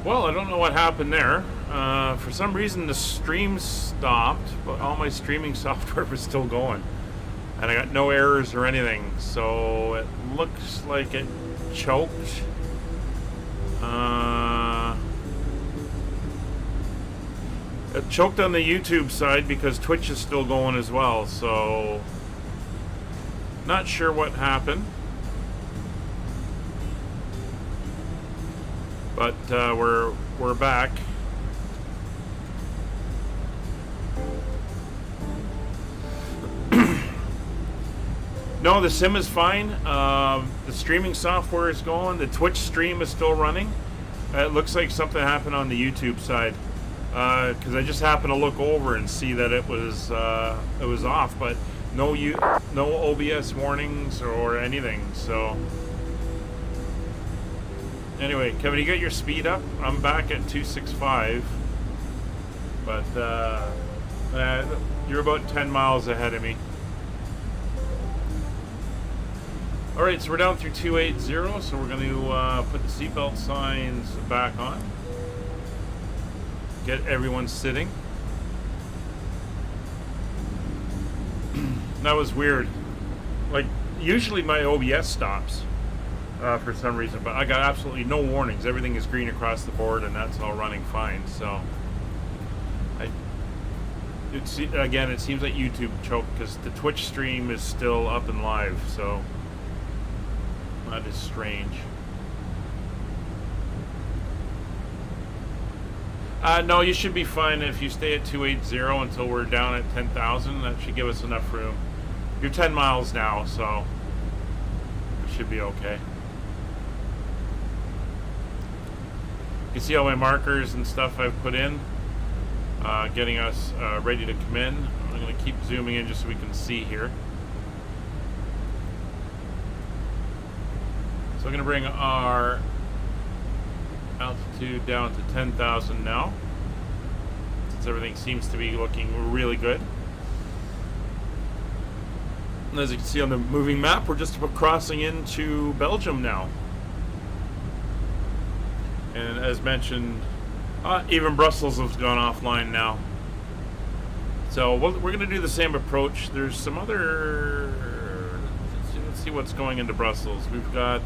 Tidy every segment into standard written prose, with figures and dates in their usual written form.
Well, I don't know what happened there. For some reason, the stream stopped, but all my streaming software was still going. And I got no errors or anything, so it looks like it choked. It choked on the YouTube side because Twitch is still going as well, so not sure what happened. But we're back. No, the sim is fine. The streaming software is going. The Twitch stream is still running. It looks like something happened on the YouTube side because I just happened to look over and see that it was off, but no OBS warnings or anything. So anyway, Kevin, you got your speed up? I'm back at 265, but you're about 10 miles ahead of me. Alright, so we're down through 280, so we're going to put the seatbelt signs back on. Get everyone sitting. That was weird. Like, usually my OBS stops for some reason, but I got absolutely no warnings. Everything is green across the board, and that's all running fine, so... Again, it seems like YouTube choked, because the Twitch stream is still up and live, so... That is strange. No, you should be fine if you stay at 280 until we're down at 10,000. That should give us enough room. You're 10 miles now, so it should be okay. You can see all my markers and stuff I've put in, getting us ready to come in. I'm going to keep zooming in just so we can see here. So I'm going to bring our altitude down to 10,000 now, since everything seems to be looking really good. And as you can see on the moving map, we're just about crossing into Belgium now. And as mentioned, even Brussels has gone offline now. So we're going to do the same approach. There's some other... Let's see what's going into Brussels. We've got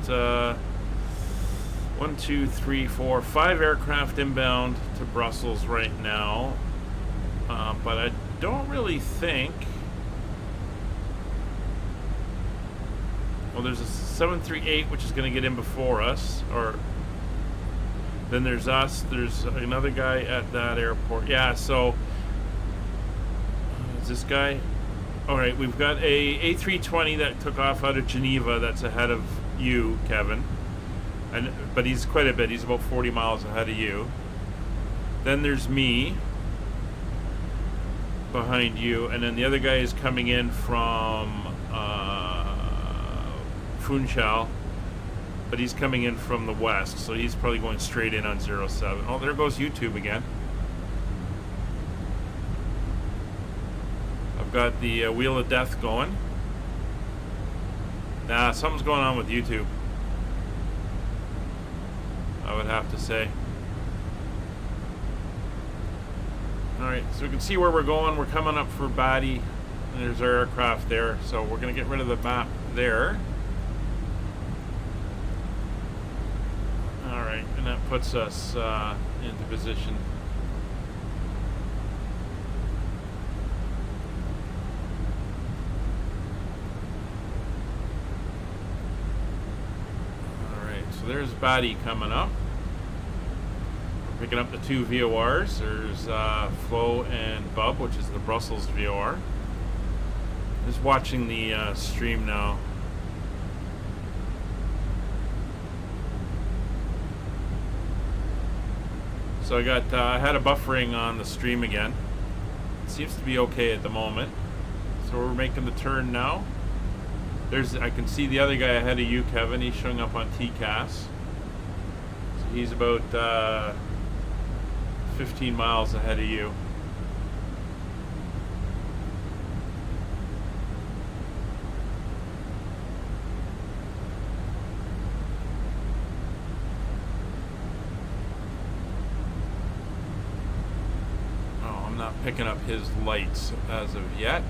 1, 2, 3, 4, 5 aircraft inbound to Brussels right now. But I don't really think... Well, there's a 738 which is going to get in before us, or then there's us. There's another guy at that airport. Yeah, so is this guy? All right, we've got a A320 that took off out of Geneva that's ahead of you, Kevin. But he's quite a bit. He's about 40 miles ahead of you. Then there's me behind you, and then the other guy is coming in from Funchal, but he's coming in from the west, so he's probably going straight in on 07. Oh, there goes YouTube again. Got the Wheel of Death going. Nah, something's going on with YouTube, I would have to say. Alright, so we can see where we're going. We're coming up for Badi, and there's our aircraft there, so we're going to get rid of the map there. Alright, and that puts us into position. So there's Badi coming up. We're picking up the 2 VORs. There's Flo and Bub, which is the Brussels VOR. Just watching the stream now. So I had a buffering on the stream again. It seems to be okay at the moment. So we're making the turn now. I can see the other guy ahead of you, Kevin. He's showing up on TCAS. So he's about 15 miles ahead of you. picking up his lights as of yet.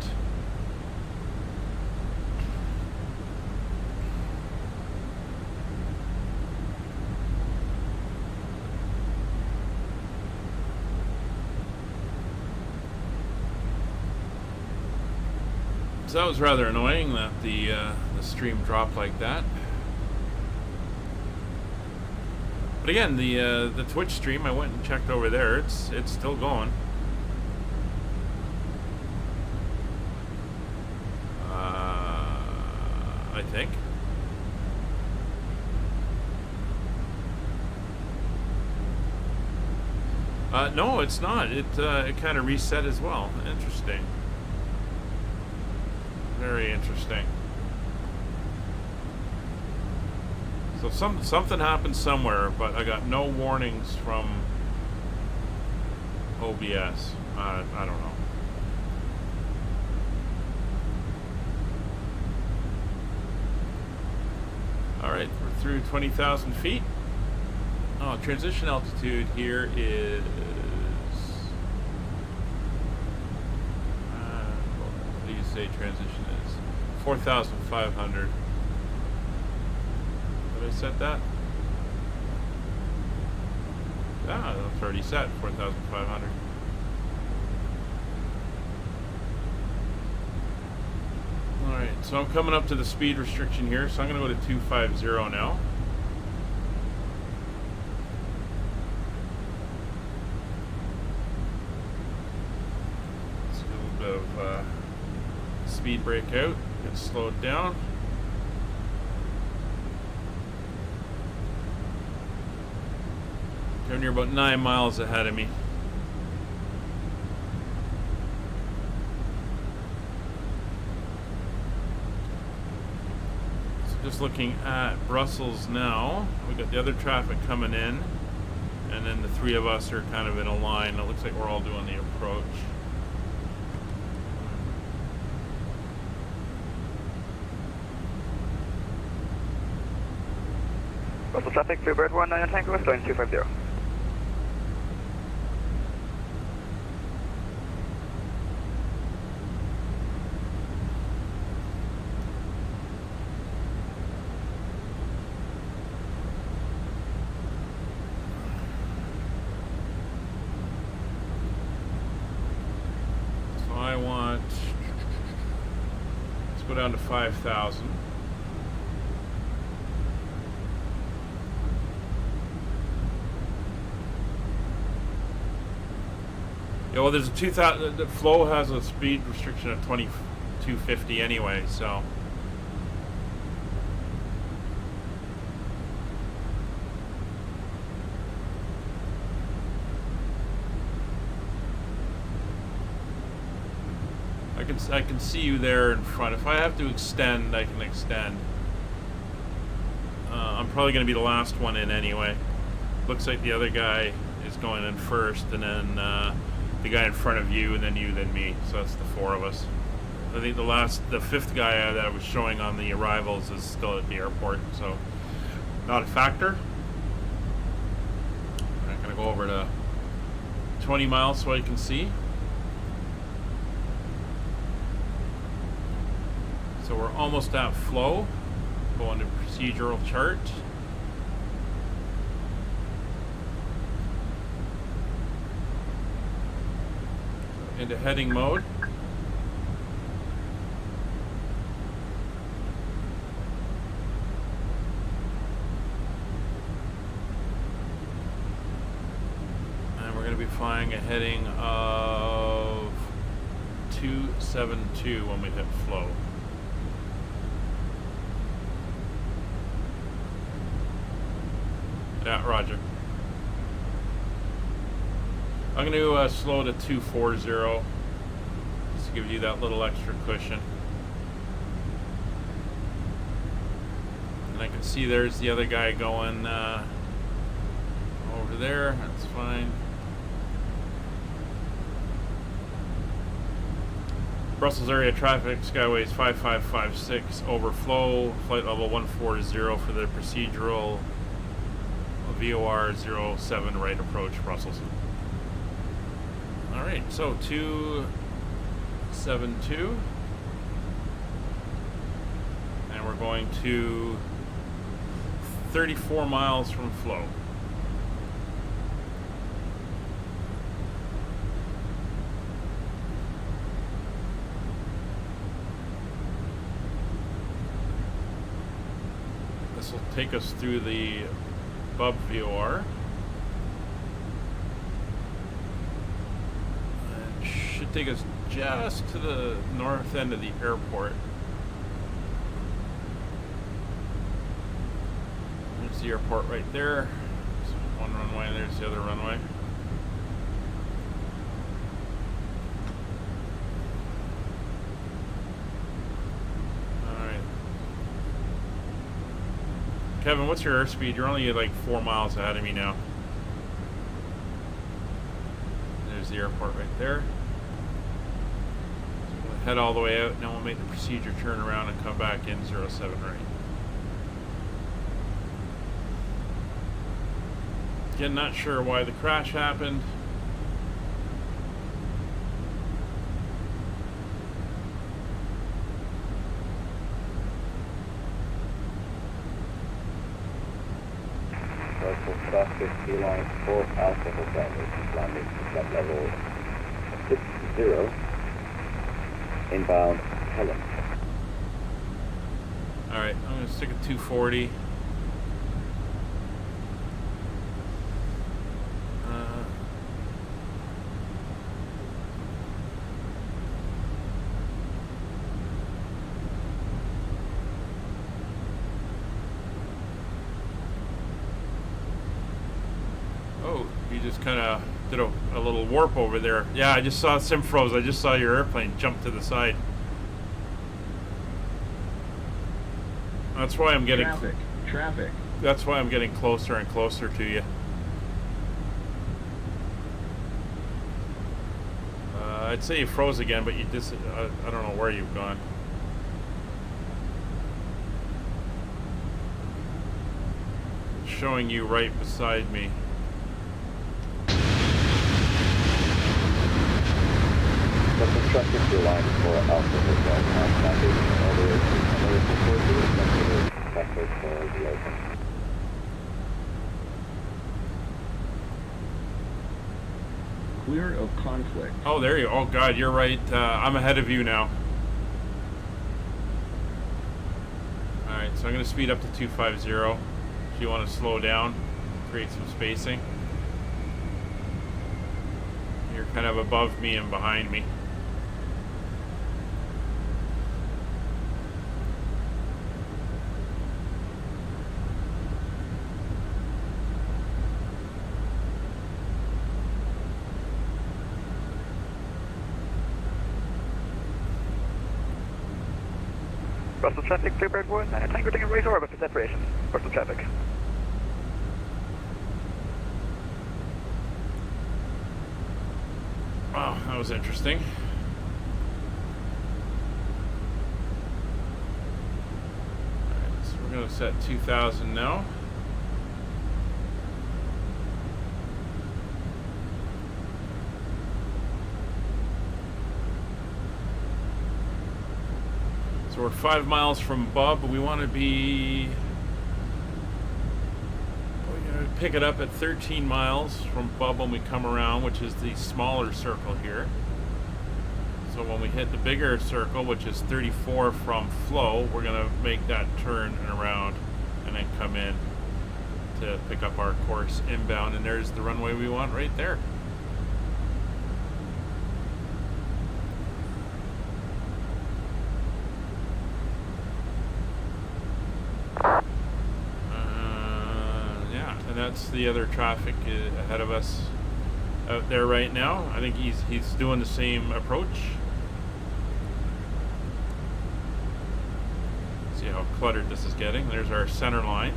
So that was rather annoying that the stream dropped like that. But again, the Twitch stream, I went and checked over there. It's still going. I think. No, it's not. It kind of reset as well. Interesting. Very interesting. So something happened somewhere, but I got no warnings from OBS. I don't know. All right, we're through 20,000 feet. Oh, transition altitude here is... what do you say transition is? 4,500. Did I set that? Ah, that's already set, 4,500. Alright, so I'm coming up to the speed restriction here, so I'm going to go to 250 now. Let's do a little bit of speed brake out, get slowed down. You're about 9 miles ahead of me. So just looking at Brussels now, we got the other traffic coming in, and then the three of us are kind of in a line. It looks like we're all doing the approach. Brussels traffic, Bluebird 19 Tango West, line 250. So I want, let's go down to 5,000. Yeah, well, there's a 2,000. The flow has a speed restriction of 2250 anyway, so. I can see you there in front. If I have to extend, I can extend. I'm probably going to be the last one in anyway. Looks like the other guy is going in first, and then the guy in front of you, and then you, then me. So that's the four of us. I think the fifth guy that I was showing on the arrivals is still at the airport, so not a factor. I'm gonna go over to 20 miles so I can see. So we're almost at flow. Go into procedural chart. Into heading mode. And we're going to be flying a heading of 272 when we hit flow. Yeah, roger. I'm going to slow to 240, just to give you that little extra cushion. And I can see there's the other guy going over there. That's fine. Brussels area traffic, Skyways 5556, overflow, flight level 140 for the procedural, VOR 07 right approach, Brussels. Alright, so 272. And we're going to 34 miles from flow. This will take us through the Bub VOR. It should take us just to the north end of the airport. There's the airport right there. There's one runway, and there's the other runway. Kevin, what's your airspeed? You're only like 4 miles ahead of me now. There's the airport right there. So we'll head all the way out, and then we'll make the procedure turn around and come back in 07 right. Again, not sure why the crash happened. Traffic, line 4 Alpha Hotel, landing flight level 60, inbound Helen. Alright, I'm going to stick at 240. Kind of did a little warp over there. Yeah, I just saw sim froze. I just saw your airplane jump to the side. That's why I'm getting traffic. That's why I'm getting closer and closer to you. I'd say you froze again, but you just I don't know where you've gone. It's showing you right beside me. The traffic to line 4 Alpha Hotel, landing all the way to traffic for the open. Clear of conflict. Oh, there you. Oh God, you're right. I'm ahead of you now. All right, so I'm gonna speed up to 250. If you want to slow down, create some spacing. You're kind of above me and behind me. Russell traffic, Bluebird 1, Tango taking right orbit for separation. Russell traffic. Wow, that was interesting. Alright, so we're going to set 2,000 now. So we're 5 miles from Bub. We want to be... We're going to pick it up at 13 miles from Bub when we come around, which is the smaller circle here. So when we hit the bigger circle, which is 34 from flow, we're going to make that turn and around and then come in to pick up our course inbound. And there's the runway we want right there. That's the other traffic ahead of us out there right now. I think he's doing the same approach. See how cluttered this is getting. There's our center line.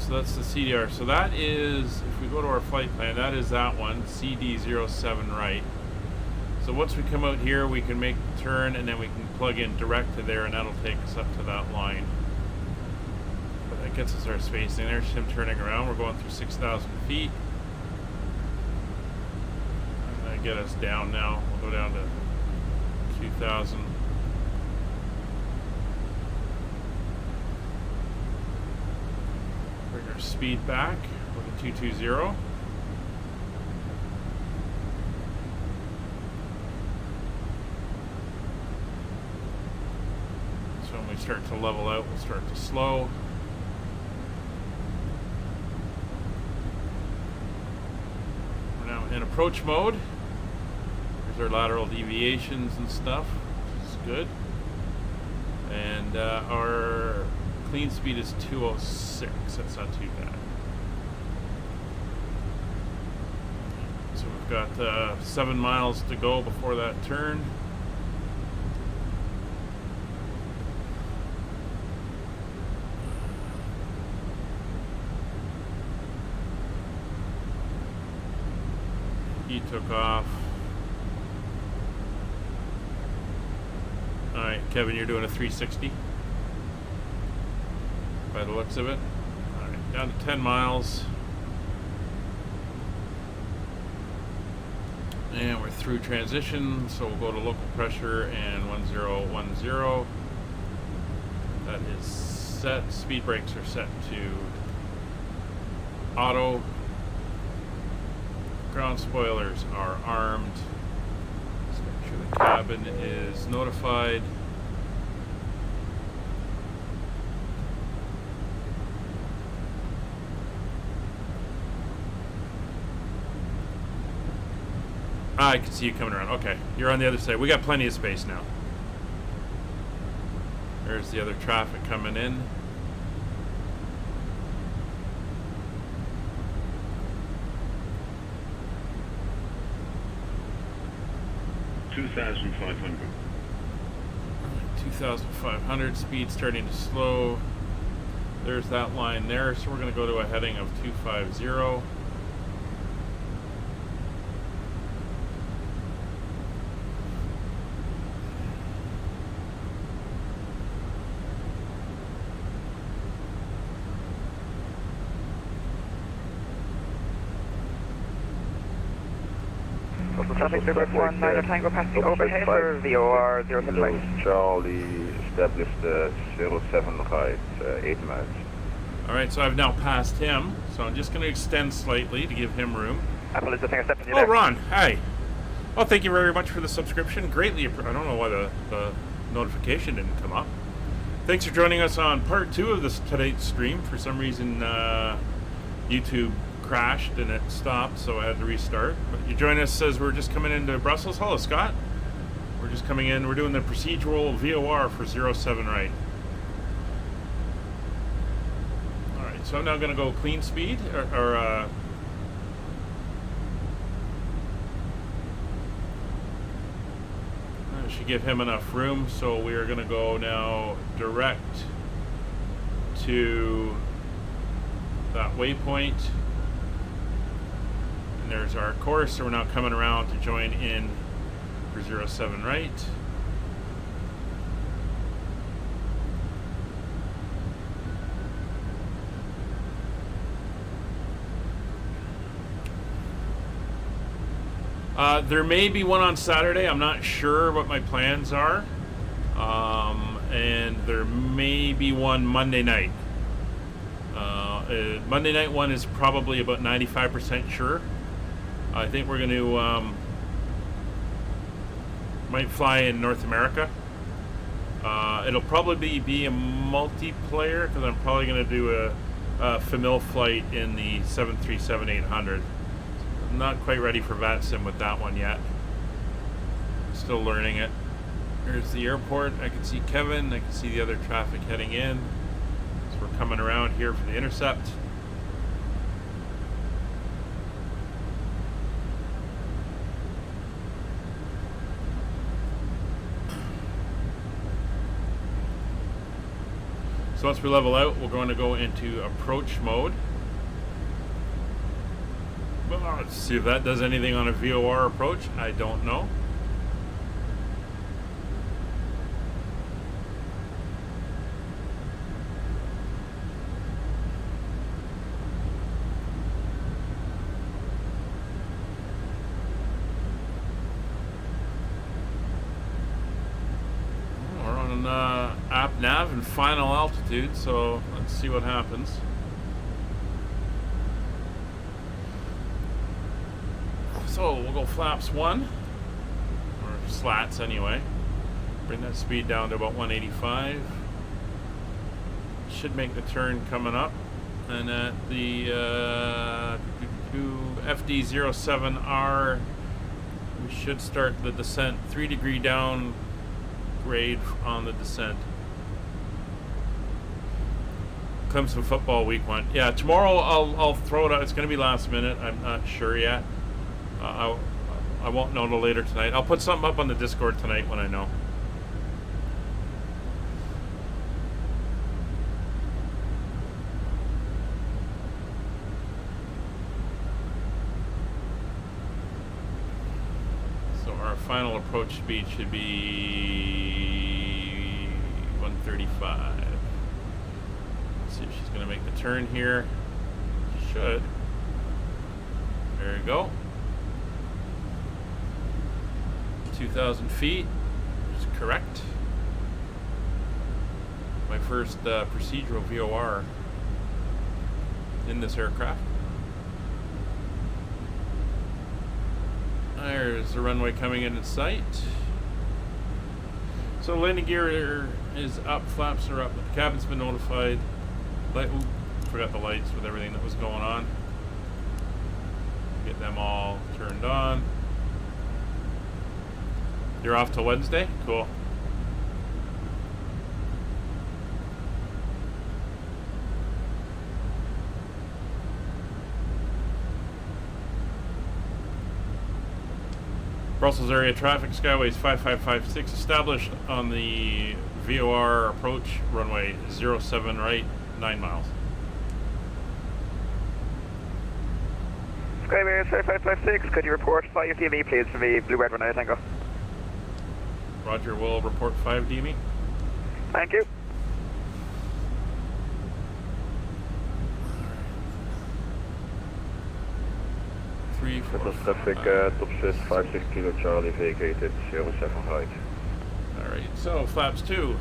So that's the CDR. So that is, if we go to our flight plan, that is that one, CD07 right. So once we come out here, we can make the turn, and then we can plug in direct to there, and that'll take us up to that line. But that gets us our spacing. There's him turning around. We're going through 6,000 feet. And that get us down now. We'll go down to 2,000. Bring our speed back with a 220. When we start to level out, we'll start to slow. We're now in approach mode. There's our lateral deviations and stuff, which is good. And our clean speed is 206. That's not too bad. So we've got 7 miles to go before that turn. He took off. Alright, Kevin, you're doing a 360 by the looks of it. Alright, down to 10 miles. And we're through transition, so we'll go to local pressure and 1010. That is set. Speed brakes are set to auto. Ground spoilers are armed. Let's make sure the cabin is notified. Ah, I can see you coming around. Okay, you're on the other side. We got plenty of space now. There's the other traffic coming in. $2,500. 2,500, speed starting to slow. There's that line there, so we're going to go to a heading of 250. Traffic River 19 Tango passing overhead for VOR 075. Charlie, established 07 right, 8 miles. Alright, so I've now passed him, so I'm just going to extend slightly to give him room. Apple is the finger stepping you Oh, there. Ron, hi. Well, thank you very much for the subscription. Greatly I don't know why the notification didn't come up. Thanks for joining us on part 2 of today's stream. For some reason, YouTube crashed and it stopped, so I had to restart. But you join us as we're just coming into Brussels. Hello, Scott. We're just coming in. We're doing the procedural VOR for 07 right. Alright, so I'm now going to go clean speed, I should give him enough room, so we are going to go now direct to that waypoint. And there's our course, so we're now coming around to join in for 07 right. There may be one on Saturday. I'm not sure what my plans are. And there may be one Monday night. Monday night one is probably about 95% sure. I think we're going to might fly in North America. It'll probably be a multiplayer because I'm probably going to do a famil flight in the 737-800. I'm not quite ready for VATSim with that one yet. Still learning it. There's the airport. I can see Kevin. I can see the other traffic heading in. So we're coming around here for the intercept. So once we level out, we're going to go into approach mode. Well, let's see if that does anything on a VOR approach. I don't know. app nav and final altitude, so let's see what happens. So we'll go flaps 1, or slats anyway. Bring that speed down to about 185. Should make the turn coming up. And at the FD07R, we should start the descent 3-degree down grade on the descent. Clemson football week 1. Yeah, tomorrow I'll throw it out. It's going to be last minute. I'm not sure yet. I won't know till later tonight. I'll put something up on the Discord tonight when I know. So our final approach speed should be 135. Let's see if she's going to make the turn here. She should. There we go. 2,000 feet is correct. My first procedural VOR in this aircraft. There's the runway coming in sight. So landing gear is up, flaps are up, but the cabin's been notified. Forgot the lights with everything that was going on. Get them all turned on. You're off till Wednesday? Cool. Brussels area traffic, Skyways 5556 established on the VOR approach, runway 07 right, 9 miles. Skyways 5556, could you report 5 DME please for me, Blue Red 1 Tango? Roger, we'll report 5 DME. Thank you. Three, four, traffic, top 56 Kilo Charlie vacated 07 right. Alright, so flaps 2.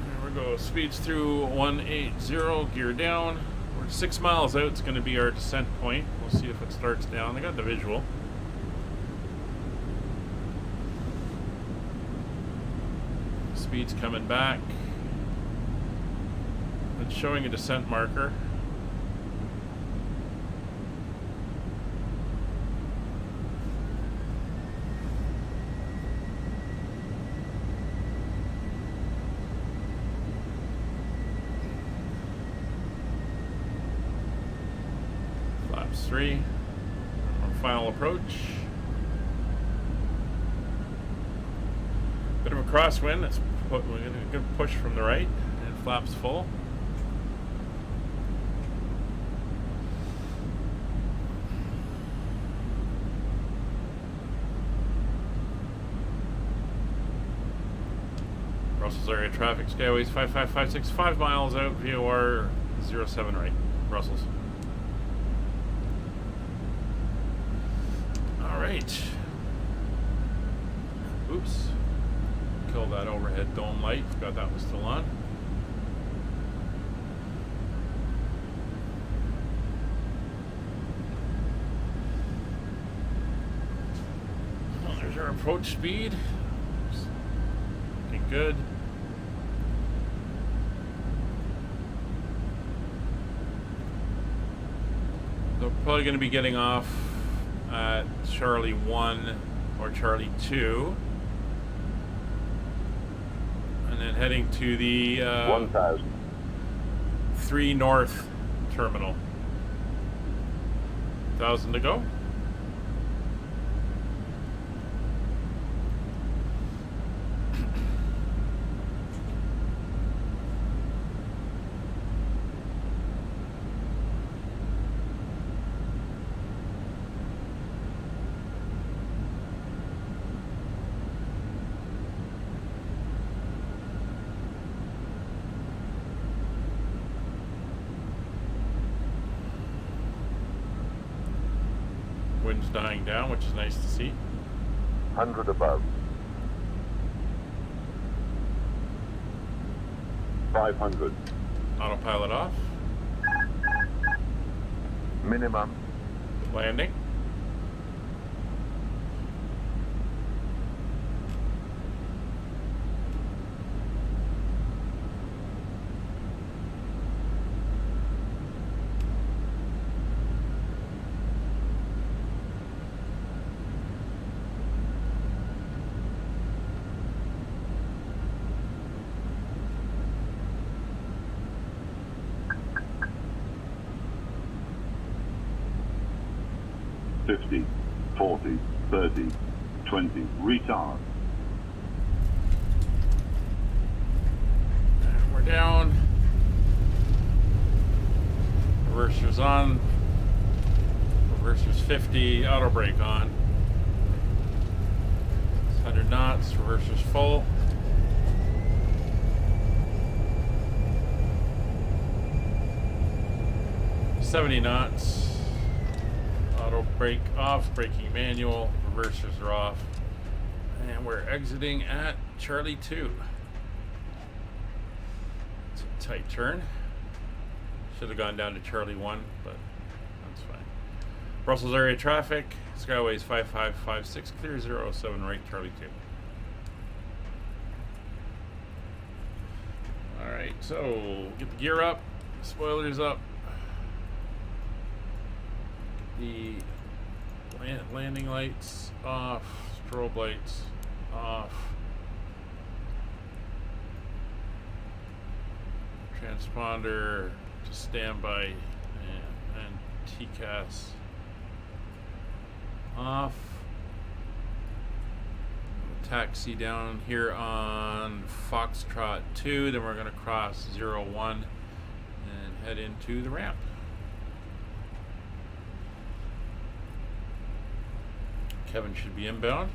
There we go, speeds through 180, gear down. We're 6 miles out, it's going to be our descent point. We'll see if it starts down. I got the visual. Speed's coming back. It's showing a descent marker. Flaps 3. Our final approach. Bit of a crosswind. We're getting a good push from the right, and flaps full. Brussels area traffic, Skyways 5556, 5 miles out, VOR 07 right, Brussels. Alright. Oops. Kill that overhead dome light, forgot that was still on. Well, there's our approach speed. Looking good. They're probably going to be getting off at Charlie 1 or Charlie 2. And then heading to the 1000. 3 North terminal. 1,000 to go. Wind's dying down, which is nice to see. 100 above. 500. Autopilot off. Minimum. Landing. $50, $40, $30, $20. Retard. And we're down. Reverser's on. Reverser's 50. Auto brake on. It's 100 knots. Reverser's full. $70 knots. Auto brake off, braking manual, reversers are off, and we're exiting at Charlie 2. It's a tight turn. Should have gone down to Charlie 1, but that's fine. Brussels area traffic, Skyways 5556, clear 007 right, Charlie 2. Alright, so get the gear up, spoilers up. The landing lights off, strobe lights off, transponder to standby, and TCAS off. Taxi down here on Foxtrot 2, then we're going to cross 01 and head into the ramp. Kevin should be inbound.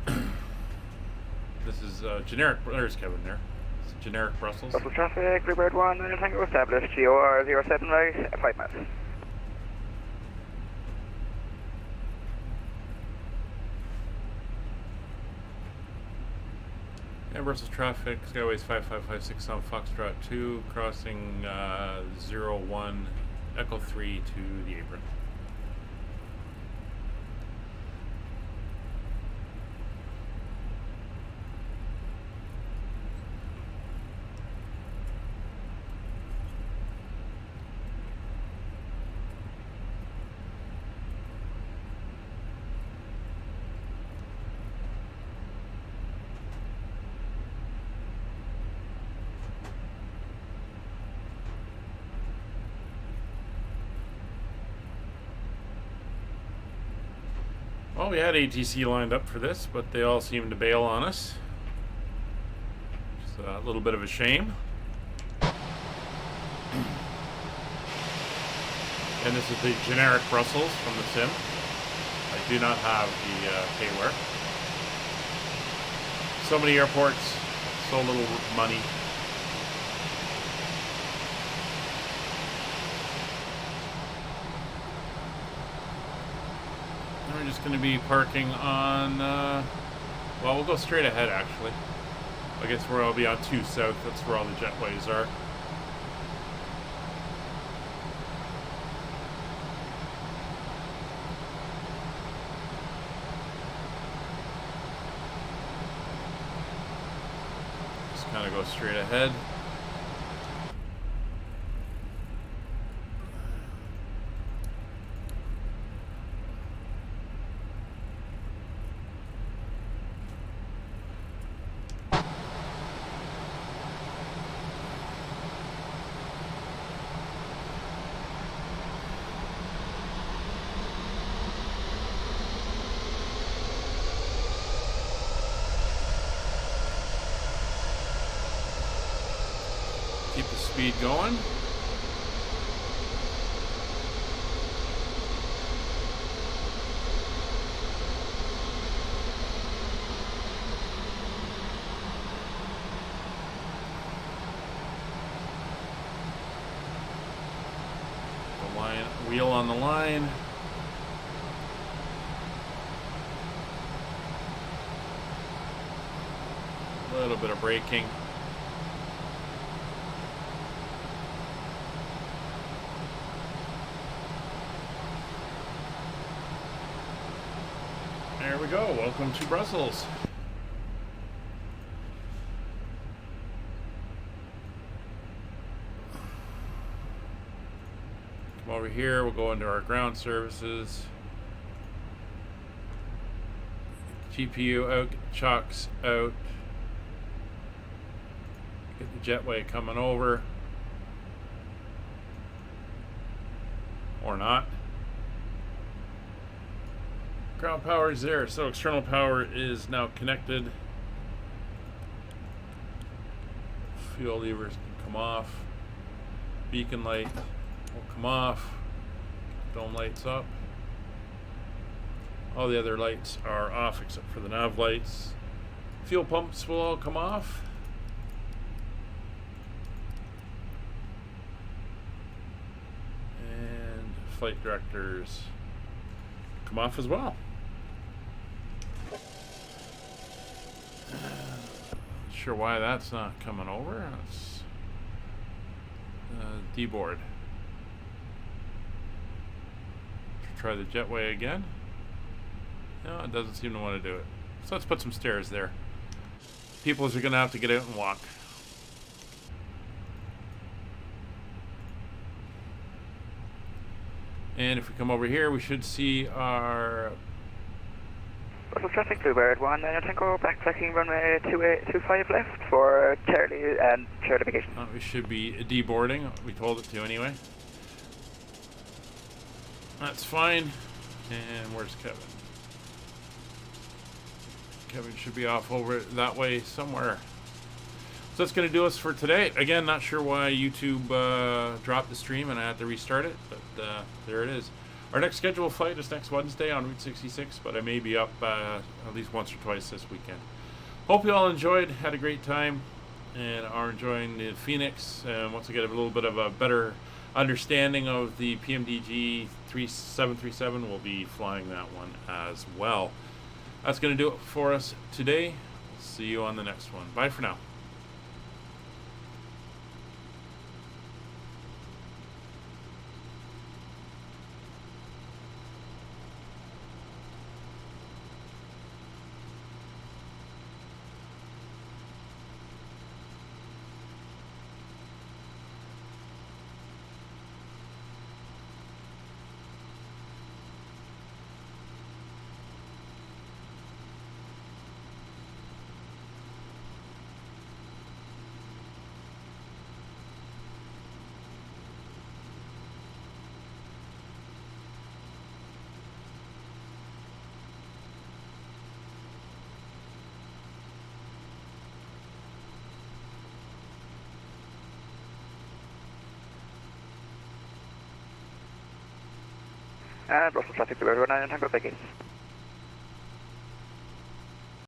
This is generic. There's Kevin there. It's generic Brussels. Brussels traffic, Bluebird 1, and Tango established. GOR 07 right, 5 miles. And Brussels traffic, Skyways 5556 on Foxtrot 2, crossing 01, Echo 3 to the apron. Well, we had ATC lined up for this, but they all seemed to bail on us. Just a little bit of a shame. And this is the generic Brussels from the sim. I do not have the payware. So many airports, so little money. We're just going to be parking on, well, we'll go straight ahead actually. I guess where I'll be on 2 South, that's where all the jetways are. Just kind of go straight ahead. Keep the speed going. Wheel on the line. A little bit of braking. There we go. Welcome to Brussels. Come over here. We'll go into our ground services. GPU out, chocks out. Get the jetway coming over. Or not. Ground power is there, so external power is now connected. Fuel levers can come off. Beacon light will come off. Dome lights up. All the other lights are off except for the nav lights. Fuel pumps will all come off. And flight directors come off as well. Not sure why that's not coming over. That's D-board. Try the jetway again. No, it doesn't seem to want to do it. So let's put some stairs there. People are going to have to get out and walk. And if we come over here, we should see our... Brussels traffic, Bluebird 1, Tango, backtracking runway 2825 left for Charlie and certification. We should be deboarding. We told it to anyway. That's fine. And where's Kevin? Kevin should be off over that way somewhere. So that's going to do us for today. Again, not sure why YouTube dropped the stream and I had to restart it, but there it is. Our next scheduled flight is next Wednesday on Route 66, but I may be up at least once or twice this weekend. Hope you all enjoyed, had a great time, and are enjoying the Phoenix. And once I get a little bit of a better understanding of the PMDG 3737, we'll be flying that one as well. That's going to do it for us today. See you on the next one. Bye for now. Brussels traffic, Bluebird 1, Tango, Vicky.